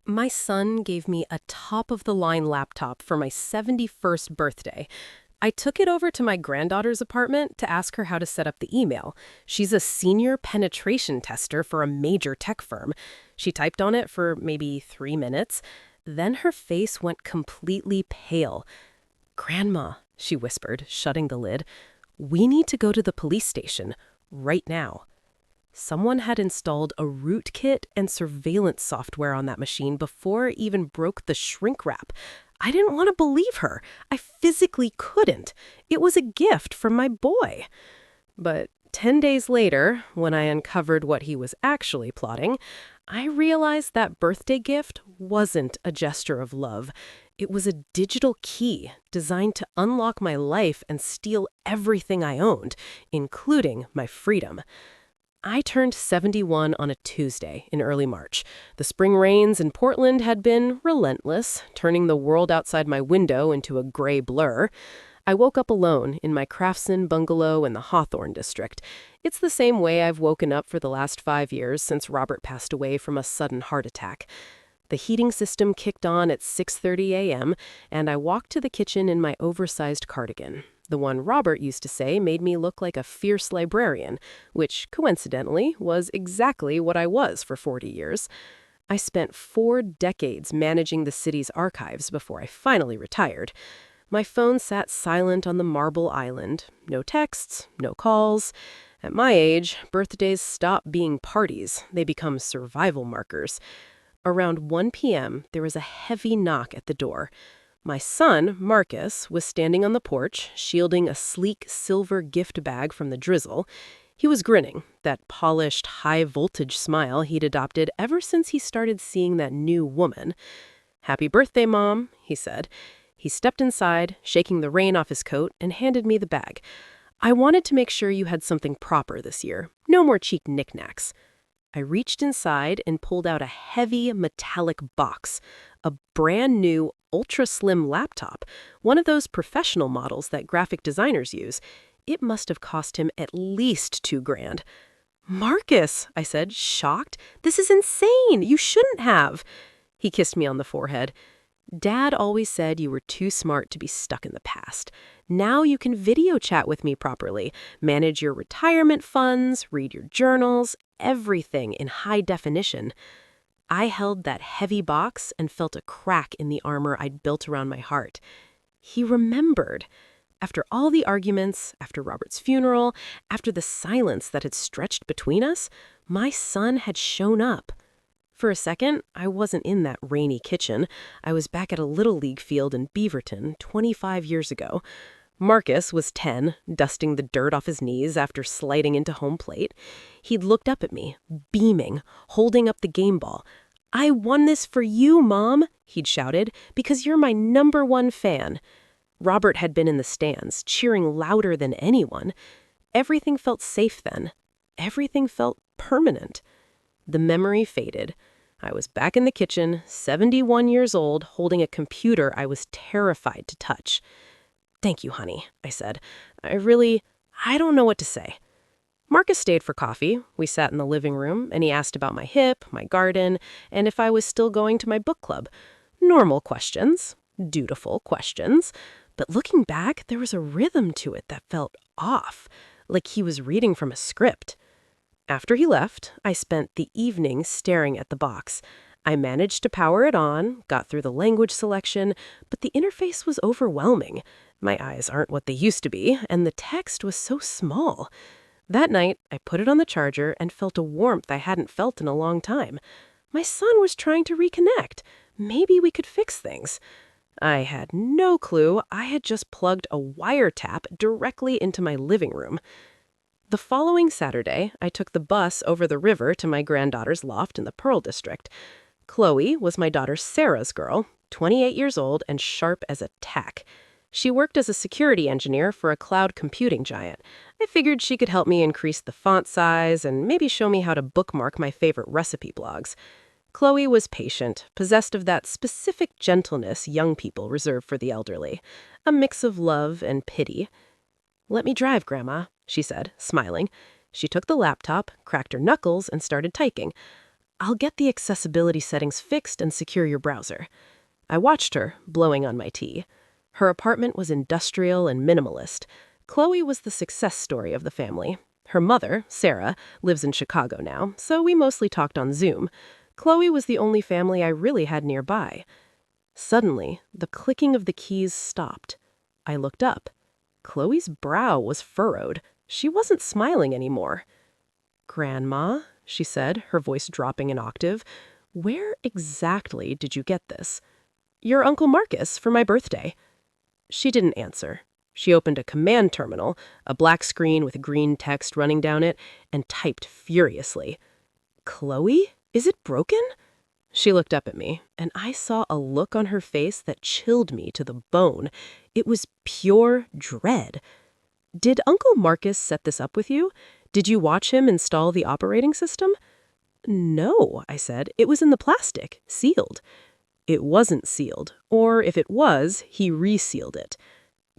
My son gave me a top-of-the-line laptop for my 71st birthday. I took it over to my granddaughter's apartment to ask her how to set up the email. She's a senior penetration tester for a major tech firm. She typed on it for maybe 3 minutes. Then her face went completely pale. "Grandma," she whispered, shutting the lid, "we need to go to the police station right now." Someone had installed a rootkit and surveillance software on that machine before it even broke the shrink wrap. I didn't want to believe her. I physically couldn't. It was a gift from my boy. But 10 days later, when I uncovered what he was actually plotting, I realized that birthday gift wasn't a gesture of love. It was a digital key designed to unlock my life and steal everything I owned, including my freedom. I turned 71 on a Tuesday in early March. The spring rains in Portland had been relentless, turning the world outside my window into a gray blur. I woke up alone in my Craftsman bungalow in the Hawthorne district. It's the same way I've woken up for the last 5 years since Robert passed away from a sudden heart attack. The heating system kicked on at 6:30 a.m., and I walked to the kitchen in my oversized cardigan. The one Robert used to say made me look like a fierce librarian, which, coincidentally, was exactly what I was for 40 years. I spent 4 decades managing the city's archives before I finally retired. My phone sat silent on the marble island. No texts, no calls. At my age, birthdays stop being parties. They become survival markers. Around 1 p.m., there was a heavy knock at the door. My son, Marcus, was standing on the porch, shielding a sleek silver gift bag from the drizzle. He was grinning, that polished, high-voltage smile he'd adopted ever since he started seeing that new woman. "Happy birthday, Mom," he said. He stepped inside, shaking the rain off his coat, and handed me the bag. "I wanted to make sure you had something proper this year. No more cheap knickknacks." I reached inside and pulled out a heavy metallic box, a brand new ultra-slim laptop, one of those professional models that graphic designers use. It must have cost him at least $2,000. "Marcus," I said, shocked, "this is insane. You shouldn't have." He kissed me on the forehead. "Dad always said you were too smart to be stuck in the past. Now you can video chat with me properly, manage your retirement funds, read your journals, everything in high definition." I held that heavy box and felt a crack in the armor I'd built around my heart. He remembered. After all the arguments, after Robert's funeral, after the silence that had stretched between us, my son had shown up. For a second, I wasn't in that rainy kitchen. I was back at a Little League field in Beaverton 25 years ago. Marcus was 10, dusting the dirt off his knees after sliding into home plate. He'd looked up at me, beaming, holding up the game ball. "I won this for you, Mom," he'd shouted, "because you're my #1 fan." Robert had been in the stands, cheering louder than anyone. Everything felt safe then. Everything felt permanent. The memory faded. I was back in the kitchen, 71 years old, holding a computer I was terrified to touch. "Thank you, honey," I said. I don't know what to say." Marcus stayed for coffee. We sat in the living room, and he asked about my hip, my garden, and if I was still going to my book club. Normal questions, dutiful questions. But looking back, there was a rhythm to it that felt off, like he was reading from a script. After he left, I spent the evening staring at the box. I managed to power it on, got through the language selection, but the interface was overwhelming. My eyes aren't what they used to be, and the text was so small. That night, I put it on the charger and felt a warmth I hadn't felt in a long time. My son was trying to reconnect. Maybe we could fix things. I had no clue I had just plugged a wiretap directly into my living room. The following Saturday, I took the bus over the river to my granddaughter's loft in the Pearl District. Chloe was my daughter Sarah's girl, 28 years old and sharp as a tack. She worked as a security engineer for a cloud computing giant. I figured she could help me increase the font size and maybe show me how to bookmark my favorite recipe blogs. Chloe was patient, possessed of that specific gentleness young people reserve for the elderly, a mix of love and pity. "Let me drive, Grandma," she said, smiling. She took the laptop, cracked her knuckles, and started typing. I'll get the accessibility settings fixed and secure your browser. I watched her, blowing on my tea. Her apartment was industrial and minimalist. Chloe was the success story of the family. Her mother, Sarah, lives in Chicago now, so we mostly talked on Zoom. Chloe was the only family I really had nearby. Suddenly, the clicking of the keys stopped. I looked up. Chloe's brow was furrowed. She wasn't smiling anymore. "Grandma," she said, her voice dropping an octave, "where exactly did you get this?" "Your Uncle Marcus, for my birthday." She didn't answer. She opened a command terminal, a black screen with green text running down it, and typed furiously. "Chloe, is it broken?" She looked up at me, and I saw a look on her face that chilled me to the bone. It was pure dread. "Did Uncle Marcus set this up with you? Did you watch him install the operating system?" "No," I said. "It was in the plastic, sealed." "It wasn't sealed, or if it was, he resealed it.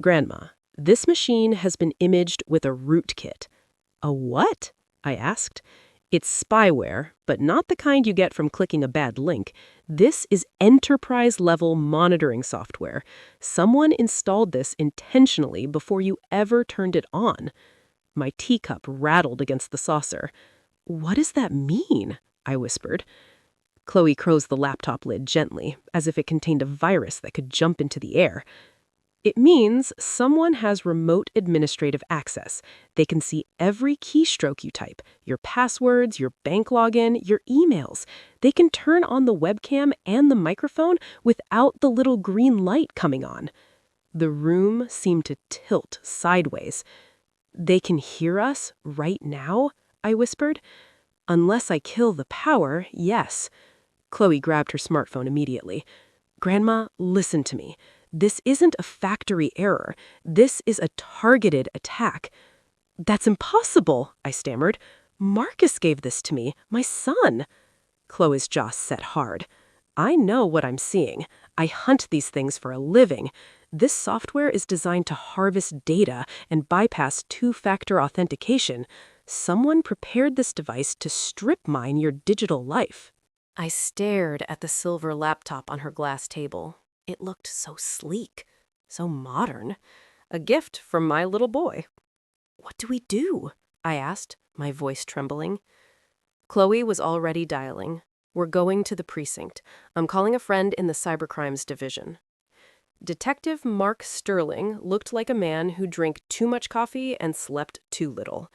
Grandma, this machine has been imaged with a rootkit." "A what?" I asked. "It's spyware, but not the kind you get from clicking a bad link. This is enterprise-level monitoring software. Someone installed this intentionally before you ever turned it on." My teacup rattled against the saucer. "What does that mean?" I whispered. Chloe closed the laptop lid gently, as if it contained a virus that could jump into the air. "It means someone has remote administrative access. They can see every keystroke you type, your passwords, your bank login, your emails. They can turn on the webcam and the microphone without the little green light coming on." The room seemed to tilt sideways. "They can hear us right now?" I whispered. "Unless I kill the power, yes." Chloe grabbed her smartphone immediately. "Grandma, listen to me. This isn't a factory error. This is a targeted attack." "That's impossible," I stammered. "Marcus gave this to me, my son." Chloe's jaw set hard. "I know what I'm seeing. I hunt these things for a living. This software is designed to harvest data and bypass two-factor authentication. Someone prepared this device to strip mine your digital life." I stared at the silver laptop on her glass table. It looked so sleek, so modern. A gift from my little boy. "What do we do?" I asked, my voice trembling. Chloe was already dialing. "We're going to the precinct. I'm calling a friend in the cybercrimes division." Detective Mark Sterling looked like a man who drank too much coffee and slept too little.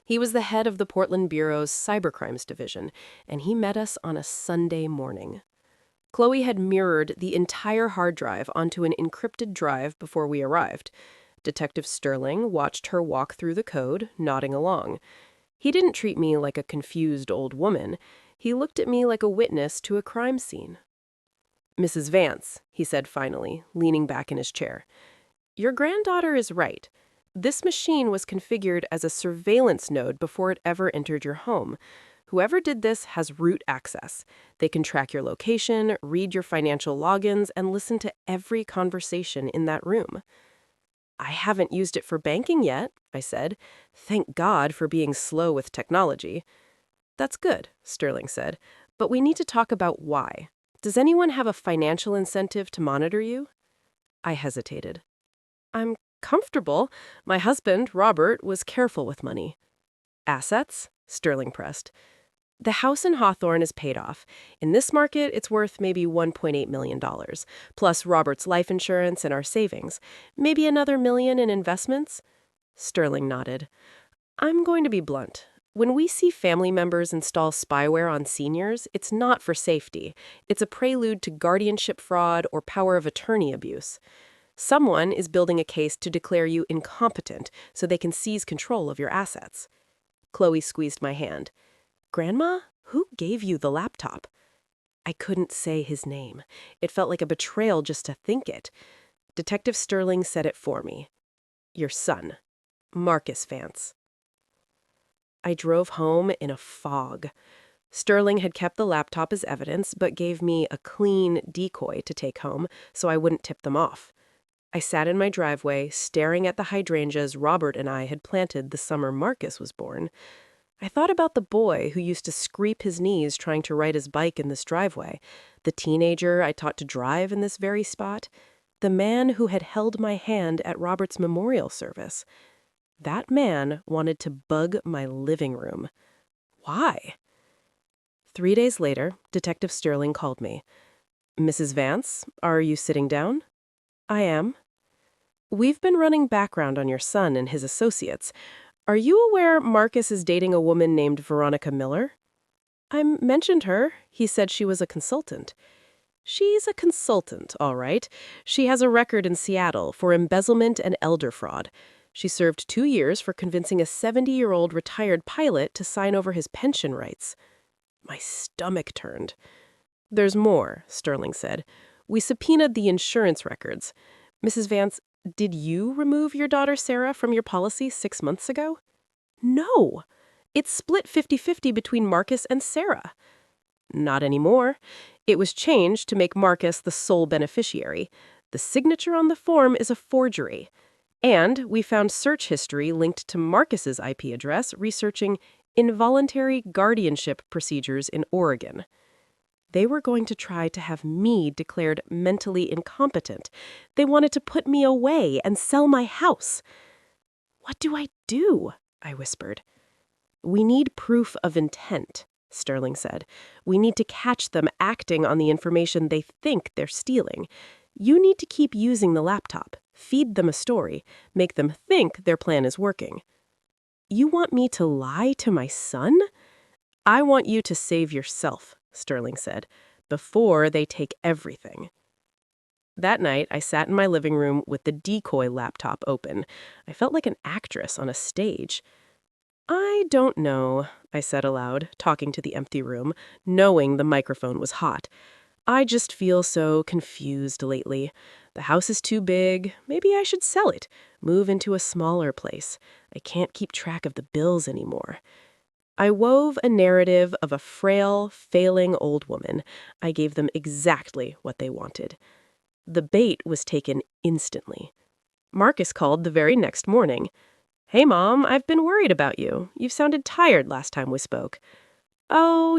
He was the head of the Portland Bureau's cybercrimes division, and he met us on a Sunday morning. Chloe had mirrored the entire hard drive onto an encrypted drive before we arrived. Detective Sterling watched her walk through the code, nodding along. He didn't treat me like a confused old woman. He looked at me like a witness to a crime scene. "Mrs. Vance," he said finally, leaning back in his chair, "your granddaughter is right. This machine was configured as a surveillance node before it ever entered your home. Whoever did this has root access. They can track your location, read your financial logins, and listen to every conversation in that room." "I haven't used it for banking yet," I said. "Thank God for being slow with technology." "That's good," Sterling said, "but we need to talk about why. Does anyone have a financial incentive to monitor you?" I hesitated. "I'm comfortable. My husband, Robert, was careful with money." "Assets?" Sterling pressed. "The house in Hawthorne is paid off. In this market, it's worth maybe $1.8 million, plus Robert's life insurance and our savings. Maybe another million in investments?" Sterling nodded. "I'm going to be blunt. When we see family members install spyware on seniors, it's not for safety. It's a prelude to guardianship fraud or power of attorney abuse. Someone is building a case to declare you incompetent so they can seize control of your assets." Chloe squeezed my hand. "Grandma, who gave you the laptop?" I couldn't say his name. It felt like a betrayal just to think it. Detective Sterling said it for me. "Your son, Marcus Vance." I drove home in a fog. Sterling had kept the laptop as evidence, but gave me a clean decoy to take home so I wouldn't tip them off. I sat in my driveway, staring at the hydrangeas Robert and I had planted the summer Marcus was born. I thought about the boy who used to scrape his knees trying to ride his bike in this driveway, the teenager I taught to drive in this very spot, the man who had held my hand at Robert's memorial service. That man wanted to bug my living room. Why? 3 days later, Detective Sterling called me. "Mrs. Vance, are you sitting down?" "I am." "We've been running background on your son and his associates. Are you aware Marcus is dating a woman named Veronica Miller?" "I mentioned her. He said she was a consultant." "She's a consultant, all right. She has a record in Seattle for embezzlement and elder fraud. She served 2 years for convincing a 70-year-old retired pilot to sign over his pension rights." My stomach turned. "There's more," Sterling said. "We subpoenaed the insurance records. Mrs. Vance, did you remove your daughter Sarah from your policy 6 months ago?" "No. It's split 50-50 between Marcus and Sarah." "Not anymore. It was changed to make Marcus the sole beneficiary. The signature on the form is a forgery. And we found search history linked to Marcus's IP address researching involuntary guardianship procedures in Oregon. They were going to try to have me declared mentally incompetent. They wanted to put me away and sell my house." "What do I do?" I whispered. "We need proof of intent," Sterling said. "We need to catch them acting on the information they think they're stealing. You need to keep using the laptop, feed them a story, make them think their plan is working." "You want me to lie to my son?" "I want you to save yourself," Sterling said, "before they take everything." That night, I sat in my living room with the decoy laptop open. I felt like an actress on a stage. "I don't know," I said aloud, talking to the empty room, knowing the microphone was hot. "I just feel so confused lately. The house is too big. Maybe I should sell it, move into a smaller place. I can't keep track of the bills anymore." I wove a narrative of a frail, failing old woman. I gave them exactly what they wanted. The bait was taken instantly. Marcus called the very next morning. "Hey, Mom, I've been worried about you. You've sounded tired last time we spoke." "Oh,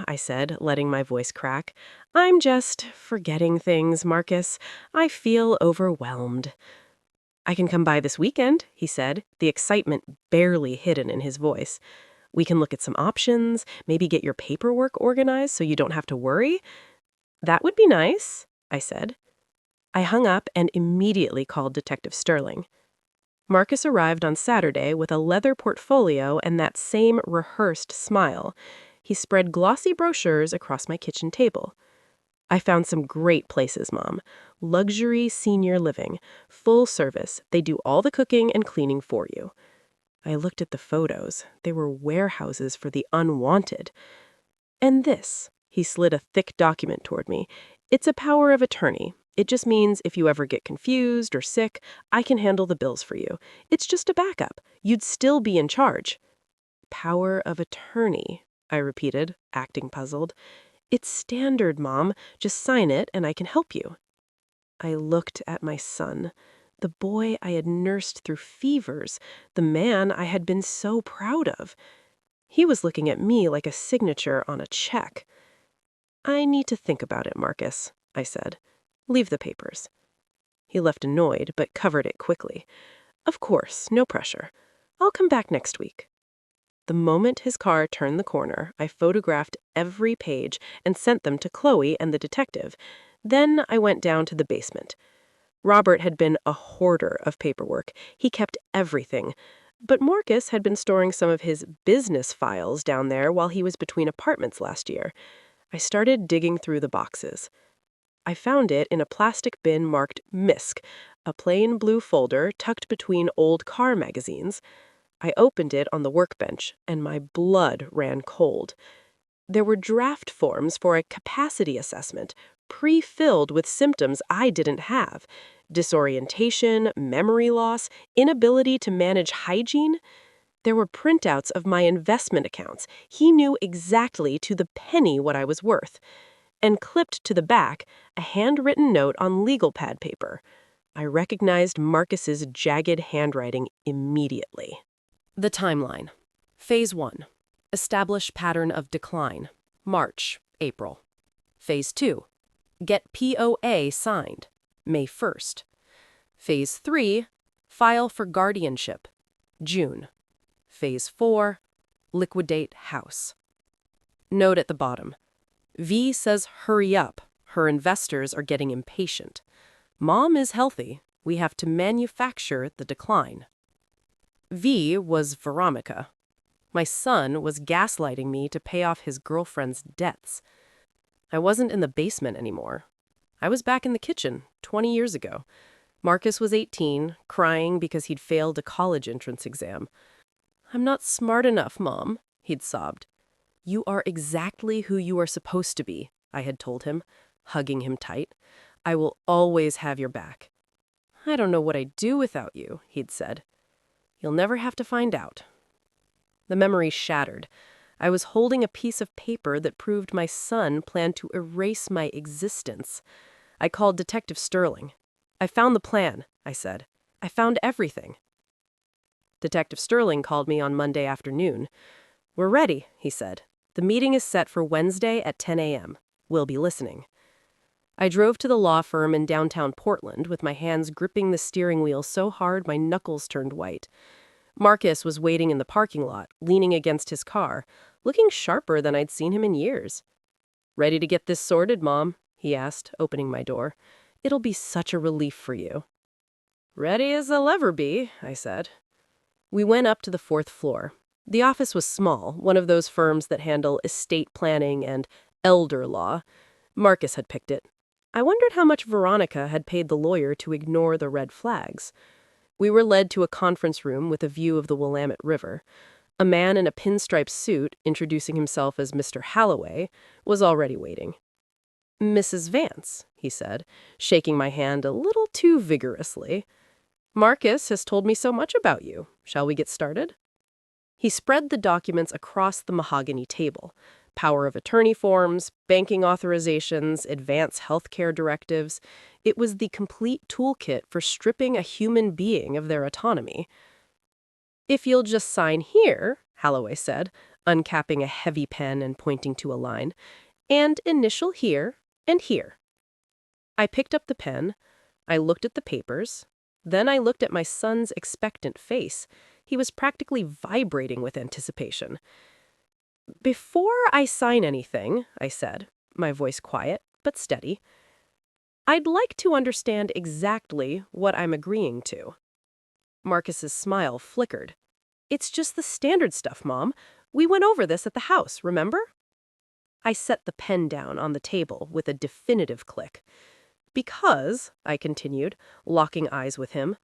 I said, letting my voice crack. "I'm just forgetting things, Marcus. I feel overwhelmed." "I can come by this weekend," he said, the excitement barely hidden in his voice. "We can look at some options, maybe get your paperwork organized so you don't have to worry." "That would be nice," I said. I hung up and immediately called Detective Sterling. Marcus arrived on Saturday with a leather portfolio and that same rehearsed smile. He spread glossy brochures across my kitchen table. "I found some great places, Mom. Luxury senior living. Full service. They do all the cooking and cleaning for you." I looked at the photos. They were warehouses for the unwanted. "And this," he slid a thick document toward me. "It's a power of attorney. It just means if you ever get confused or sick, I can handle the bills for you. It's just a backup. You'd still be in charge." "Power of attorney," I repeated, acting puzzled. "It's standard, Mom. Just sign it and I can help you." I looked at my son, the boy I had nursed through fevers, the man I had been so proud of. He was looking at me like a signature on a check. "I need to think about it, Marcus," I said. "Leave the papers." He left annoyed, but covered it quickly. "Of course, no pressure. I'll come back next week." The moment his car turned the corner, I photographed every page and sent them to Chloe and the detective. Then I went down to the basement. Robert had been a hoarder of paperwork. He kept everything. But Marcus had been storing some of his business files down there while he was between apartments last year. I started digging through the boxes. I found it in a plastic bin marked MISC, a plain blue folder tucked between old car magazines. I opened it on the workbench, and my blood ran cold. There were draft forms for a capacity assessment, pre-filled with symptoms I didn't have: disorientation, memory loss, inability to manage hygiene. There were printouts of my investment accounts. He knew exactly to the penny what I was worth. And clipped to the back, a handwritten note on legal pad paper. I recognized Marcus's jagged handwriting immediately. The timeline. Phase 1. Establish pattern of decline. March, April. Phase 2. Get POA signed. May 1st. Phase 3. File for guardianship. June. Phase 4. Liquidate house. Note at the bottom. V says hurry up. Her investors are getting impatient. Mom is healthy. We have to manufacture the decline. V was Veronica. My son was gaslighting me to pay off his girlfriend's debts. I wasn't in the basement anymore. I was back in the kitchen 20 years ago. Marcus was 18, crying because he'd failed a college entrance exam. "I'm not smart enough, Mom," he'd sobbed. "You are exactly who you are supposed to be," I had told him, hugging him tight. "I will always have your back." "I don't know what I'd do without you," he'd said. "You'll never have to find out." The memory shattered. I was holding a piece of paper that proved my son planned to erase my existence. I called Detective Sterling. "I found the plan," I said. "I found everything." Detective Sterling called me on Monday afternoon. "We're ready," he said. "The meeting is set for Wednesday at 10 a.m. We'll be listening." I drove to the law firm in downtown Portland with my hands gripping the steering wheel so hard my knuckles turned white. Marcus was waiting in the parking lot, leaning against his car, looking sharper than I'd seen him in years. "Ready to get this sorted, Mom?" he asked, opening my door. "It'll be such a relief for you." "Ready as I'll ever be," I said. We went up to the 4th floor. The office was small, one of those firms that handle estate planning and elder law. Marcus had picked it. I wondered how much Veronica had paid the lawyer to ignore the red flags. We were led to a conference room with a view of the Willamette River. A man in a pinstripe suit, introducing himself as Mr. Halloway, was already waiting. "Mrs. Vance," he said, shaking my hand a little too vigorously. "Marcus has told me so much about you. Shall we get started?" He spread the documents across the mahogany table. Power of attorney forms, banking authorizations, advance healthcare directives. It was the complete toolkit for stripping a human being of their autonomy. "If you'll just sign here," Halloway said, uncapping a heavy pen and pointing to a line, "and initial here and here." I picked up the pen. I looked at the papers. Then I looked at my son's expectant face. He was practically vibrating with anticipation. "Before I sign anything," I said, my voice quiet but steady, "I'd like to understand exactly what I'm agreeing to." Marcus's smile flickered. "It's just the standard stuff, Mom. We went over this at the house, remember?" I set the pen down on the table with a definitive click. "Because," I continued, locking eyes with him,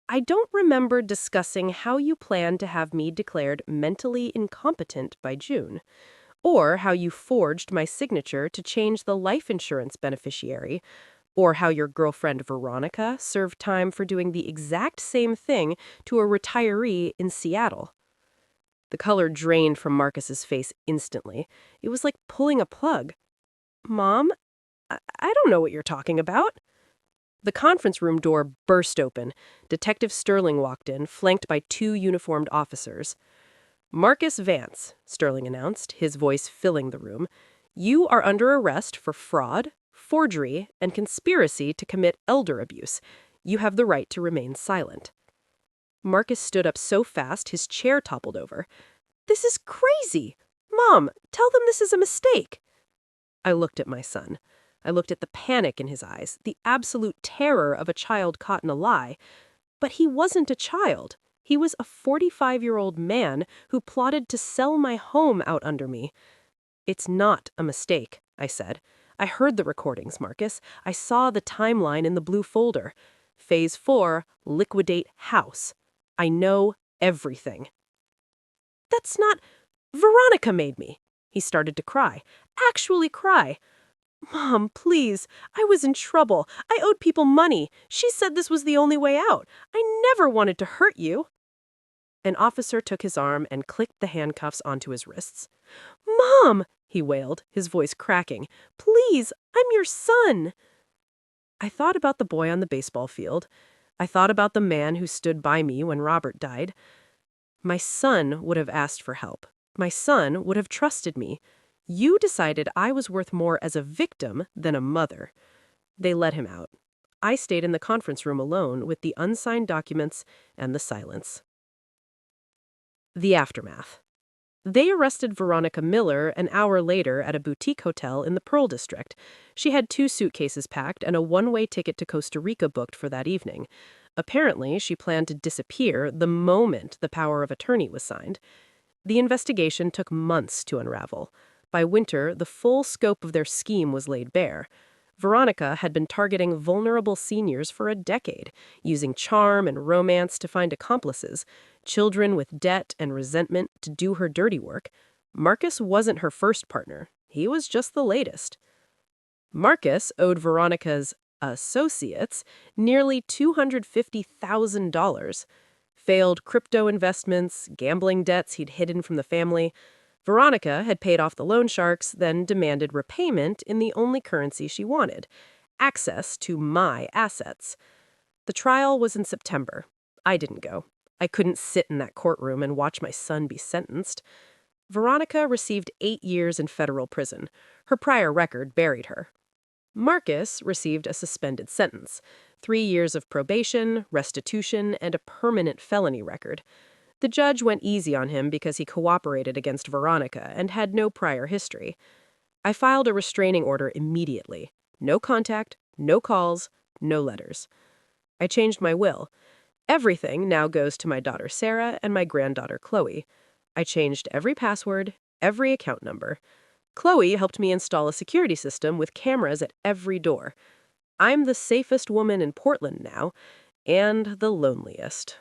"I don't remember discussing how you plan to have me declared mentally incompetent by June, or how you forged my signature to change the life insurance beneficiary, or how your girlfriend Veronica served time for doing the exact same thing to a retiree in Seattle." The color drained from Marcus's face instantly. It was like pulling a plug. "Mom, I don't know what you're talking about." The conference room door burst open. Detective Sterling walked in, flanked by 2 uniformed officers. "Marcus Vance," Sterling announced, his voice filling the room, "you are under arrest for fraud, forgery, and conspiracy to commit elder abuse. You have the right to remain silent." Marcus stood up so fast his chair toppled over. "This is crazy! Mom, tell them this is a mistake." I looked at my son. I looked at the panic in his eyes, the absolute terror of a child caught in a lie. But he wasn't a child. He was a 45-year-old man who plotted to sell my home out under me. "It's not a mistake," I said. "I heard the recordings, Marcus. I saw the timeline in the blue folder. Phase 4, liquidate house. I know everything." "That's not... Veronica made me." He started to cry. Actually cry. "Mom, please. I was in trouble. I owed people money. She said this was the only way out. I never wanted to hurt you." An officer took his arm and clicked the handcuffs onto his wrists. "Mom," he wailed, his voice cracking. "Please, I'm your son." I thought about the boy on the baseball field. I thought about the man who stood by me when Robert died. My son would have asked for help. My son would have trusted me. You decided I was worth more as a victim than a mother. They let him out. I stayed in the conference room alone with the unsigned documents and the silence. The aftermath. They arrested Veronica Miller an hour later at a boutique hotel in the Pearl District. She had 2 suitcases packed and a one-way ticket to Costa Rica booked for that evening. Apparently, she planned to disappear the moment the power of attorney was signed. The investigation took months to unravel. By winter, the full scope of their scheme was laid bare. Veronica had been targeting vulnerable seniors for a decade, using charm and romance to find accomplices, children with debt and resentment to do her dirty work. Marcus wasn't her first partner. He was just the latest. Marcus owed Veronica's associates nearly $250,000. Failed crypto investments, gambling debts he'd hidden from the family. Veronica had paid off the loan sharks, then demanded repayment in the only currency she wanted, access to my assets. The trial was in September. I didn't go. I couldn't sit in that courtroom and watch my son be sentenced. Veronica received 8 years in federal prison. Her prior record buried her. Marcus received a suspended sentence, 3 years of probation, restitution, and a permanent felony record. The judge went easy on him because he cooperated against Veronica and had no prior history. I filed a restraining order immediately. No contact, no calls, no letters. I changed my will. Everything now goes to my daughter Sarah and my granddaughter Chloe. I changed every password, every account number. Chloe helped me install a security system with cameras at every door. I'm the safest woman in Portland now, and the loneliest.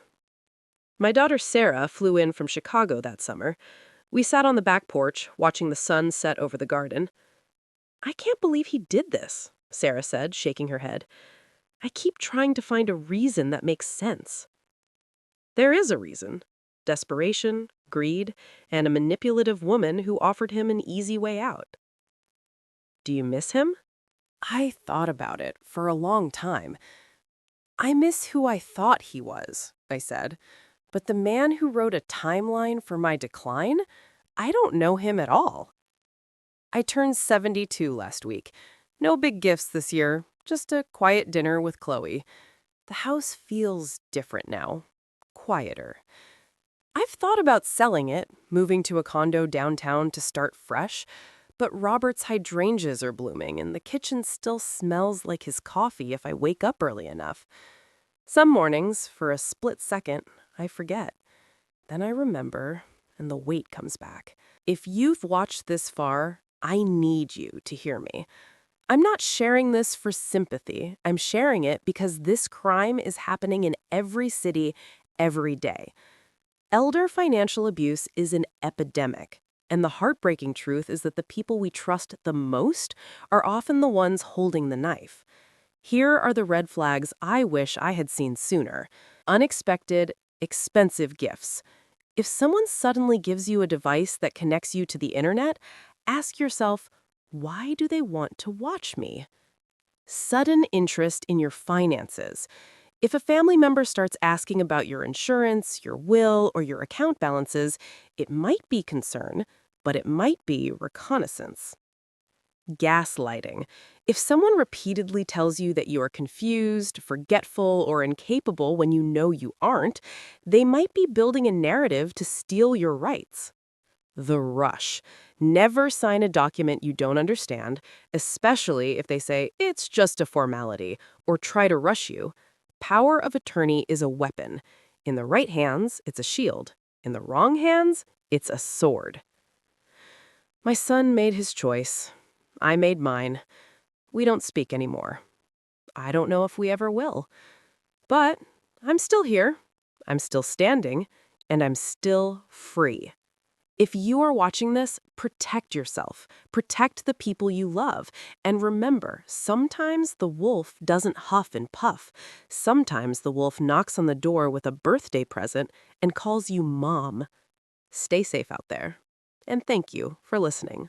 My daughter Sarah flew in from Chicago that summer. We sat on the back porch, watching the sun set over the garden. "I can't believe he did this," Sarah said, shaking her head. "I keep trying to find a reason that makes sense." There is a reason. Desperation, greed, and a manipulative woman who offered him an easy way out. Do you miss him? I thought about it for a long time. I miss who I thought he was, I said. But the man who wrote a timeline for my decline, I don't know him at all. I turned 72 last week. No big gifts this year, just a quiet dinner with Chloe. The house feels different now, quieter. I've thought about selling it, moving to a condo downtown to start fresh, but Robert's hydrangeas are blooming and the kitchen still smells like his coffee if I wake up early enough. Some mornings, for a split second, I forget. Then I remember, and the weight comes back. If you've watched this far, I need you to hear me. I'm not sharing this for sympathy. I'm sharing it because this crime is happening in every city, every day. Elder financial abuse is an epidemic, and the heartbreaking truth is that the people we trust the most are often the ones holding the knife. Here are the red flags I wish I had seen sooner. Unexpected, expensive gifts. If someone suddenly gives you a device that connects you to the internet, ask yourself, why do they want to watch me? Sudden interest in your finances. If a family member starts asking about your insurance, your will, or your account balances, it might be concern, but it might be reconnaissance. Gaslighting. If someone repeatedly tells you that you are confused, forgetful, or incapable when you know you aren't, they might be building a narrative to steal your rights. The rush. Never sign a document you don't understand, especially if they say it's just a formality or try to rush you. Power of attorney is a weapon. In the right hands, it's a shield. In the wrong hands, it's a sword. My son made his choice. I made mine. We don't speak anymore. I don't know if we ever will. But I'm still here. I'm still standing. And I'm still free. If you are watching this, protect yourself. Protect the people you love. And remember, sometimes the wolf doesn't huff and puff. Sometimes the wolf knocks on the door with a birthday present and calls you mom. Stay safe out there. And thank you for listening.